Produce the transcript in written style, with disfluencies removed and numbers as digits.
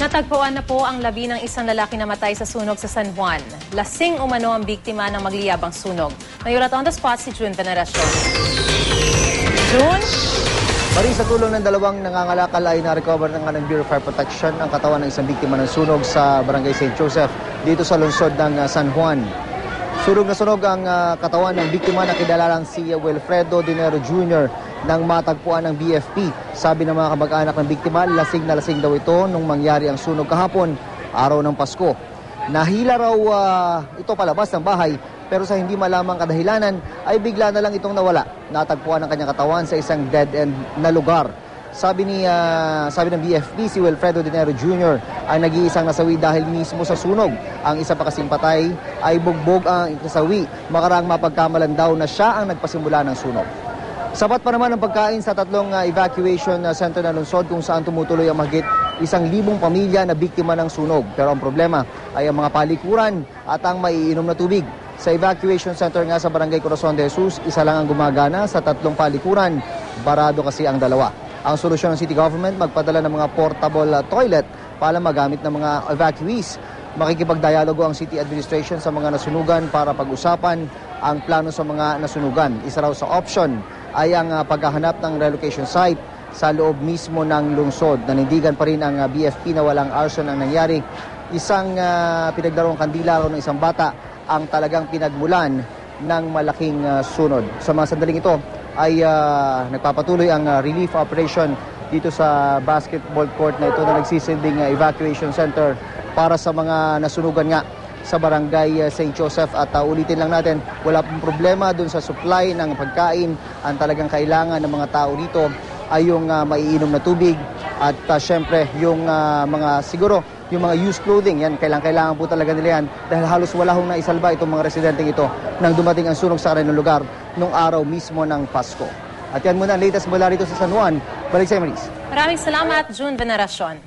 Natagpuan na po ang labi ng isang lalaki na matay sa sunog sa San Juan. Lasing umano ang biktima ng magliyabang sunog. Mayulat on the spot si June Veneracion. June? Maring sa tulong ng dalawang nangangalakal ay na-recover ng Bureau of Fire Protection ang katawan ng isang biktima ng sunog sa Barangay St. Joseph dito sa lungsod ng San Juan. Sunog na sunog ang katawan ng biktima na kinalalang si Wilfredo Dinero Jr. nang matagpuan ng BFP. Sabi ng mga kamag-anak ng biktima, lasing na lasing daw ito nung mangyari ang sunog kahapon, araw ng Pasko. Nahila raw ito palabas ng bahay pero sa hindi malamang kadahilanan ay bigla na lang itong nawala. Natagpuan ang kanyang katawan sa isang dead-end na lugar. Sabi ng BFP, si Wilfredo Dinero Jr. ay nag-iisang nasawi dahil mismo sa sunog. Ang isa pa kasing patay ay bugbog ang nasawi. Makaraang mapagkamalan daw na siya ang nagpasimula ng sunog. Sapat pa naman ang pagkain sa tatlong evacuation center na lungsod kung saan tumutuloy ang mahigit 1,000 pamilya na biktima ng sunog. Pero ang problema ay ang mga palikuran at ang maiinom na tubig. Sa evacuation center nga sa Barangay Corazon de Jesus, isa lang ang gumagana sa tatlong palikuran. Barado kasi ang dalawa. Ang solusyon ng city government, magpadala ng mga portable toilet para magamit ng mga evacuees. Makikipagdialogo ang city administration sa mga nasunugan para pag-usapan ang plano sa mga nasunugan. Isa raw sa option ay ang paghahanap ng relocation site sa loob mismo ng lungsod. Nanindigan pa rin ang BFP na walang arson ang nangyari. Isang pinagdarong kandila raw ng isang bata ang talagang pinagmulan ng malaking sunod. Sa mga sandaling ito ay nagpapatuloy ang relief operation dito sa basketball court na ito na nagsisilbing evacuation center para sa mga nasunugan nga sa Barangay St. Joseph. At ulitin lang natin, wala pong problema dun sa supply ng pagkain. Ang talagang kailangan ng mga tao dito ay yung maiinom na tubig at syempre yung mga siguro yung mga used clothing. Yan, kailangan po talaga nila yan dahil halos wala hong naisalba itong mga residenteng ito nang dumating ang sunog sa kanilang lugar nung araw mismo ng Pasko. At yan muna ang latest mula rito sa San Juan. Balik sa Maris. Maraming salamat, June Veneracion.